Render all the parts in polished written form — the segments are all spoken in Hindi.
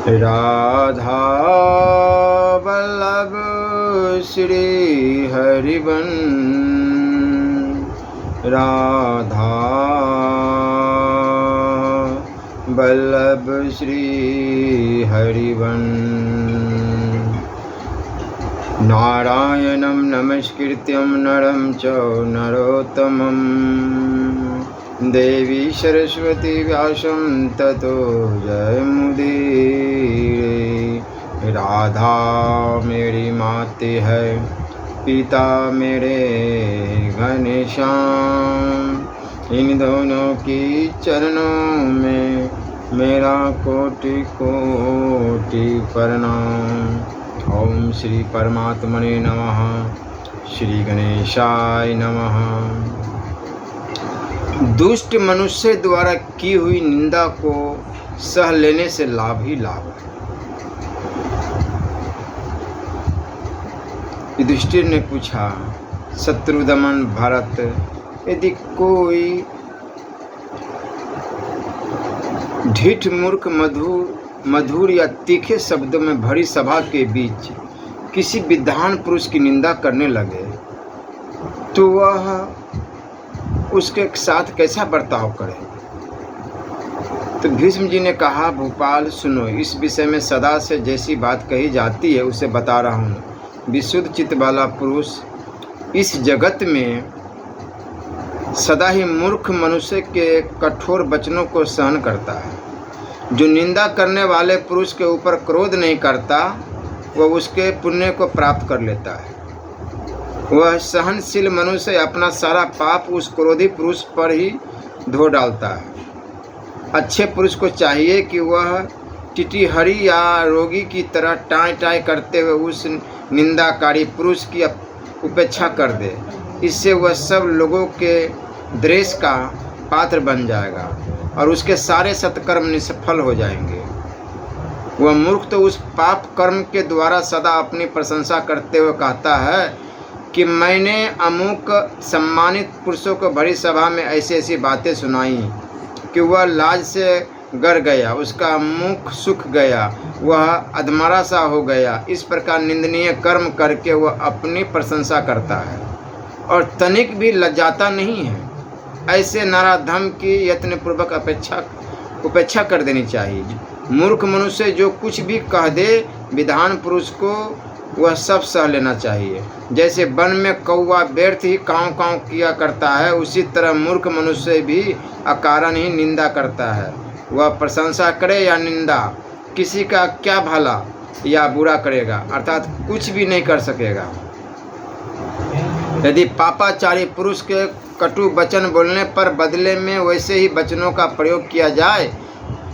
Radha Vallabh Shri everyone, Radha Vallabh Shri everyone. नारायणं नमस्कृत्यं नरं चैव नरोत्तमं, देवी सरस्वती व्यासं ततो जयमुदीरये। राधा मेरी माते है, पिता मेरे घनश्याम, इन दोनों की चरणों में मेरा कोटि कोटि प्रणाम। ओम श्री परमात्मने नमः। श्री गणेशाय नमः। दुष्ट मनुष्य द्वारा की हुई निंदा को सह लेने से लाभ ही लाभ है। युधिष्ठिर ने पूछा, शत्रुदमन भरत, यदि कोई ढीठ मूर्ख मधुर या तीखे शब्दों में भरी सभा के बीच किसी विद्वान पुरुष की निंदा करने लगे तो वह उसके साथ कैसा बर्ताव करे। तो भीष्म जी ने कहा, भूपाल सुनो, इस विषय में सदा से जैसी बात कही जाती है उसे बता रहा हूँ। विशुद्ध चित्त वाला पुरुष इस जगत में सदा ही मूर्ख मनुष्य के कठोर वचनों को सहन करता है। जो निंदा करने वाले पुरुष के ऊपर क्रोध नहीं करता वह उसके पुण्य को प्राप्त कर लेता है। वह सहनशील मनुष्य अपना सारा पाप उस क्रोधी पुरुष पर ही धो डालता है। अच्छे पुरुष को चाहिए कि वह टिटिहरी या रोगी की तरह टाई टाई करते हुए उस निंदाकारी पुरुष की उपेक्षा कर दे। इससे वह सब लोगों के द्वेष का पात्र बन जाएगा और उसके सारे सत्कर्म निष्फल हो जाएंगे। वह मूर्ख तो उस पाप कर्म के द्वारा सदा अपनी प्रशंसा करते हुए कहता है कि मैंने अमुक सम्मानित पुरुषों को बड़ी सभा में ऐसी ऐसी बातें सुनाई कि वह लाज से गर गया, उसका मुख सूख गया, वह अधमरा सा हो गया। इस प्रकार निंदनीय कर्म करके वह अपनी प्रशंसा करता है और तनिक भी लज्जाता नहीं है। ऐसे नराधम की यत्नपूर्वक उपेक्षा कर देनी चाहिए। मूर्ख मनुष्य जो कुछ भी कह दे विद्वान पुरुष को वह सब सह लेना चाहिए। जैसे वन में कौवा व्यर्थ ही काँव काँव किया करता है, उसी तरह मूर्ख मनुष्य भी अकारण ही निंदा करता है। वह प्रशंसा करे या निंदा, किसी का क्या भला या बुरा करेगा, अर्थात कुछ भी नहीं कर सकेगा। यदि पापाचारी पुरुष के कटु वचन बोलने पर बदले में वैसे ही वचनों का प्रयोग किया जाए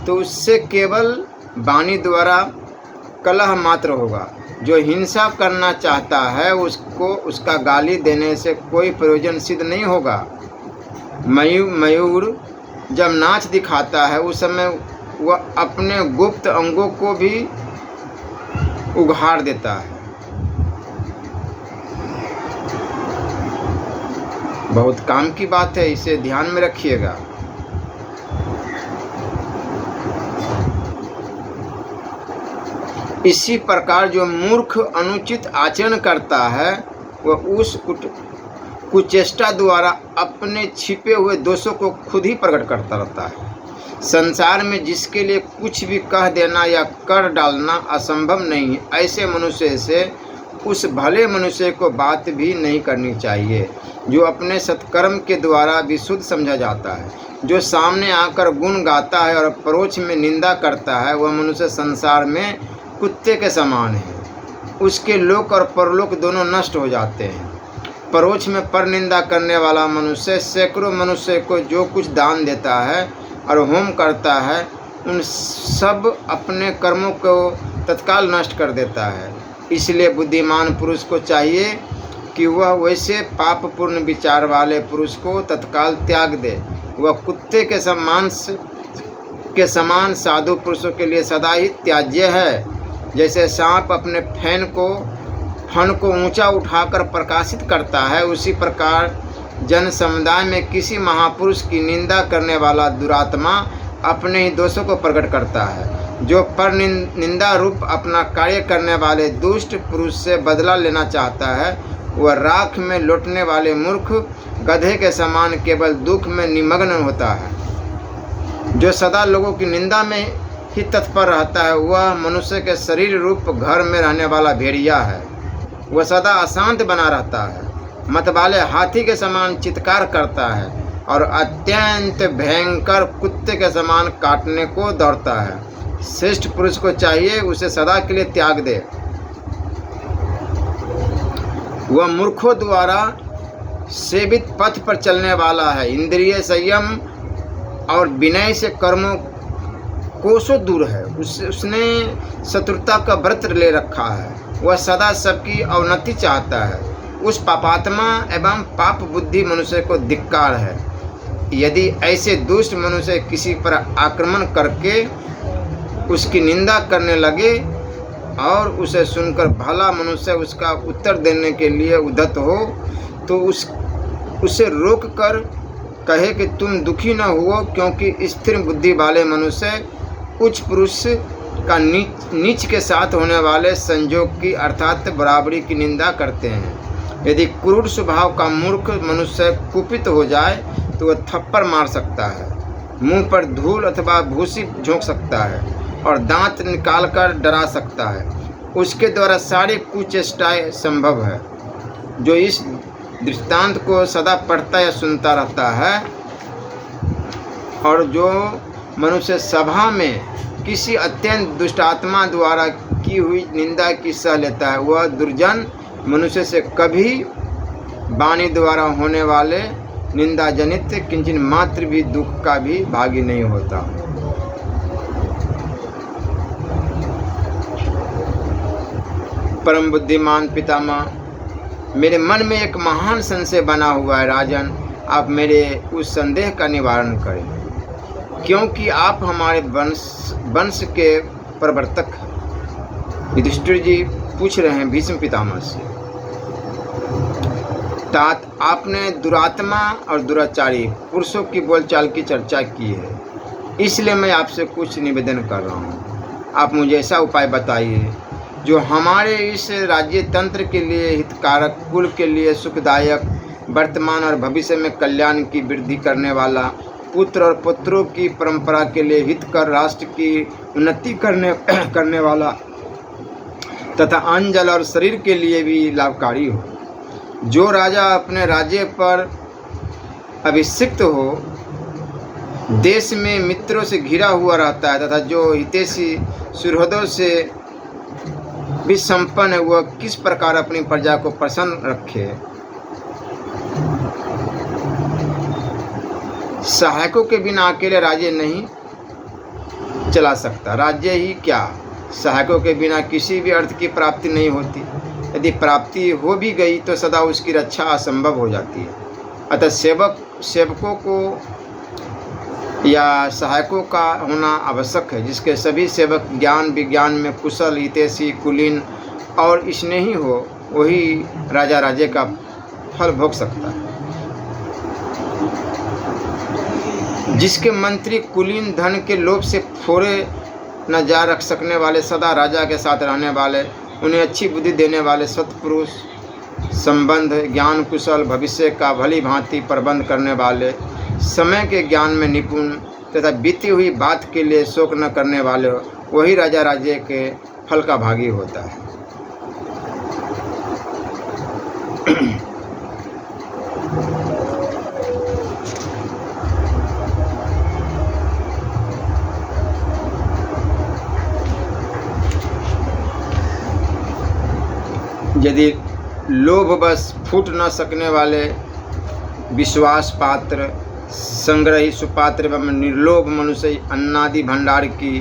तो उससे केवल वाणी द्वारा कलह मात्र होगा। जो हिंसा करना चाहता है उसको उसका गाली देने से कोई प्रयोजन सिद्ध नहीं होगा। मयूर जब नाच दिखाता है उस समय वह अपने गुप्त अंगों को भी उघाड़ देता है। बहुत काम की बात है, इसे ध्यान में रखिएगा। इसी प्रकार जो मूर्ख अनुचित आचरण करता है वह उस कुचेष्टा द्वारा अपने छिपे हुए दोषों को खुद ही प्रकट करता रहता है। संसार में जिसके लिए कुछ भी कह देना या कर डालना असंभव नहीं है, ऐसे मनुष्य से उस भले मनुष्य को बात भी नहीं करनी चाहिए जो अपने सत्कर्म के द्वारा विशुद्ध समझा जाता है। जो सामने आकर गुण गाता है और परोक्ष में निंदा करता है वह मनुष्य संसार में कुत्ते के समान है। उसके लोक और परलोक दोनों नष्ट हो जाते हैं। परोक्ष में पर निंदा करने वाला मनुष्य सैकड़ों मनुष्य को जो कुछ दान देता है और होम करता है उन सब अपने कर्मों को तत्काल नष्ट कर देता है। इसलिए बुद्धिमान पुरुष को चाहिए कि वह वैसे पापपूर्ण विचार वाले पुरुष को तत्काल त्याग दे। वह कुत्ते के समान साधु पुरुषों के लिए सदा ही त्याज्य है। जैसे सांप अपने फन को ऊंचा उठाकर प्रकाशित करता है, उसी प्रकार जन समुदाय में किसी महापुरुष की निंदा करने वाला दुरात्मा अपने ही दोषों को प्रकट करता है। जो पर निंदा रूप अपना कार्य करने वाले दुष्ट पुरुष से बदला लेना चाहता है, वह राख में लौटने वाले मूर्ख गधे के समान केवल दुख में निमग्न होता है। जो सदा लोगों की निंदा में ही तत्पर रहता है, वह मनुष्य के शरीर रूप घर में रहने वाला भेड़िया है। वह सदा अशांत बना रहता है, मतवाले हाथी के समान चित्कार करता है और अत्यंत भयंकर कुत्ते के समान काटने को दौड़ता है। श्रेष्ठ पुरुष को चाहिए उसे सदा के लिए त्याग दे। वह मूर्खों द्वारा सेवित पथ पर चलने वाला है। इंद्रिय संयम और विनय से कर्मों कोसों दूर है। उसने शत्रुता का व्रत ले रखा है। वह सदा सबकी अवनति चाहता है। उस पापात्मा एवं पाप बुद्धि मनुष्य को धिक्कार है। यदि ऐसे दुष्ट मनुष्य किसी पर आक्रमण करके उसकी निंदा करने लगे और उसे सुनकर भला मनुष्य उसका उत्तर देने के लिए उद्यत हो, तो उसे रोक कर कहे कि तुम दुखी न हुओ, क्योंकि स्थिर बुद्धि वाले मनुष्य उच्च पुरुष का नीच के साथ होने वाले संयोग की अर्थात बराबरी की निंदा करते हैं। यदि क्रूर स्वभाव का मूर्ख मनुष्य कुपित हो जाए तो वह थप्पड़ मार सकता है, मुंह पर धूल अथवा भूसी झोंक सकता है और दांत निकालकर डरा सकता है। उसके द्वारा सारी कुचेष्टाएं संभव है। जो इस दृष्टांत को सदा पढ़ता या सुनता रहता है और जो मनुष्य सभा में किसी अत्यंत दुष्टात्मा द्वारा की हुई निंदा की सह लेता है, वह दुर्जन मनुष्य से कभी वाणी द्वारा होने वाले निंदा जनित किंचित मात्र भी दुख का भी भागी नहीं होता। परम बुद्धिमान पितामह, मेरे मन में एक महान संशय बना हुआ है। राजन, आप मेरे उस संदेह का निवारण करें, क्योंकि आप हमारे वंश के प्रवर्तक हैं। युधिष्ठिर जी पूछ रहे हैं भीष्म पितामह से, तात आपने दुरात्मा और दुराचारी पुरुषों की बोलचाल की चर्चा की है, इसलिए मैं आपसे कुछ निवेदन कर रहा हूँ। आप मुझे ऐसा उपाय बताइए जो हमारे इस राज्य तंत्र के लिए हितकारक, कुल के लिए सुखदायक, वर्तमान और भविष्य में कल्याण की वृद्धि करने वाला, पुत्र और पुत्रों की परंपरा के लिए हितकर, राष्ट्र की उन्नति करने वाला तथा अन्न जल और शरीर के लिए भी लाभकारी हो। जो राजा अपने राज्य पर अभिषिक्त हो, देश में मित्रों से घिरा हुआ रहता है तथा जो हितैषी सुहृदों से भी संपन्न है, वह किस प्रकार अपनी प्रजा को प्रसन्न रखे। सहायकों के बिना अकेले राज्य नहीं चला सकता। राज्य ही क्या, सहायकों के बिना किसी भी अर्थ की प्राप्ति नहीं होती। यदि प्राप्ति हो भी गई तो सदा उसकी रक्षा असंभव हो जाती है। अतः सेवकों को या सहायकों का होना आवश्यक है, जिसके सभी सेवक ज्ञान विज्ञान में कुशल, हितैषी, कुलीन और स्नेही हो, वही राजा राज्य का फल भोग सकता है। जिसके मंत्री कुलीन धन के लोभ से फोरे न जा रख सकने वाले, सदा राजा के साथ रहने वाले, उन्हें अच्छी बुद्धि देने वाले, सत्पुरुष, संबंध, ज्ञान कुशल, भविष्य का भली भांति प्रबंध करने वाले, समय के ज्ञान में निपुण तथा बीती हुई बात के लिए शोक न करने वाले, वही राजा राज्य के फल का भागी होता है। यदि लोभ बस फूट न सकने वाले, विश्वास पात्र, संग्रही, सुपात्र एवं निर्लोभ मनुष्य अन्नादि भंडार की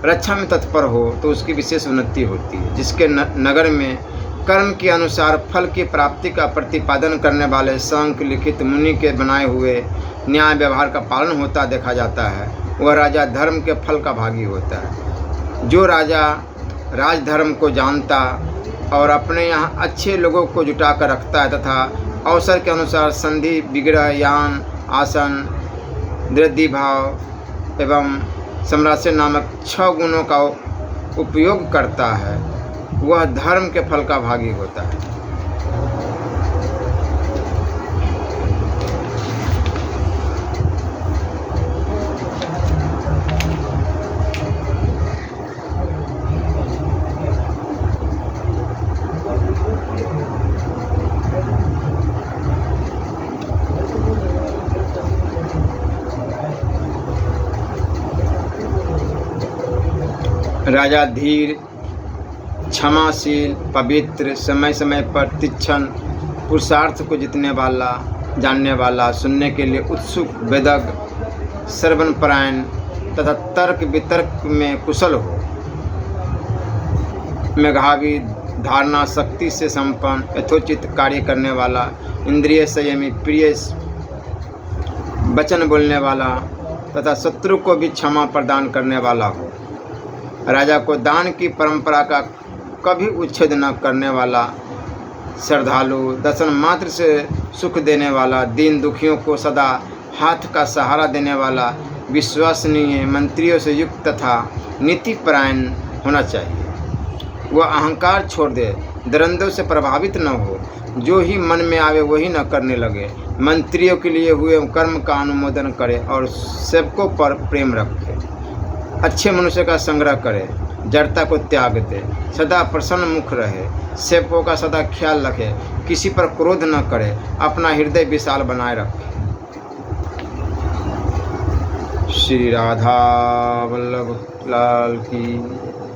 रक्षा में तत्पर हो, तो उसकी विशेष उन्नति होती है। जिसके नगर में कर्म के अनुसार फल की प्राप्ति का प्रतिपादन करने वाले संक लिखित मुनि के बनाए हुए न्याय व्यवहार का पालन होता देखा जाता है, वह राजा धर्म के फल का भागी होता है। जो राजा राजधर्म को जानता और अपने यहाँ अच्छे लोगों को जुटा कर रखता है तथा अवसर के अनुसार संधि, विग्रह, यान, आसन, दृढ़ि भाव एवं सामराज्य नामक 6 गुणों का उपयोग करता है वह धर्म के फल का भागी होता है। राजा धीर, क्षमाशील, पवित्र, समय समय पर तीक्ष्ण, पुरुषार्थ को जीतने वाला, जानने वाला, सुनने के लिए उत्सुक, वेदज्ञ, श्रवणपरायण तथा तर्क वितर्क में कुशल हो, मेधावी, धारणा शक्ति से संपन्न, यथोचित कार्य करने वाला, इंद्रिय संयमी, प्रिय वचन बोलने वाला तथा शत्रु को भी क्षमा प्रदान करने वाला हो। राजा को दान की परंपरा का कभी उच्छेद न करने वाला, श्रद्धालु, दर्शन मात्र से सुख देने वाला, दीन दुखियों को सदा हाथ का सहारा देने वाला, विश्वसनीय, मंत्रियों से युक्त तथा नीतिपरायण होना चाहिए। वह अहंकार छोड़ दे, दरंदों से प्रभावित न हो, जो ही मन में आवे वही न करने लगे, मंत्रियों के लिए हुए कर्म का अनुमोदन करे और सेवकों पर प्रेम रखे, अच्छे मनुष्य का संग्रह करे, जड़ता को त्याग दे, सदा प्रसन्न मुख रहे, सेवकों का सदा ख्याल रखे, किसी पर क्रोध न करे, अपना हृदय विशाल बनाए रखे। श्री राधा वल्लभ लाल की।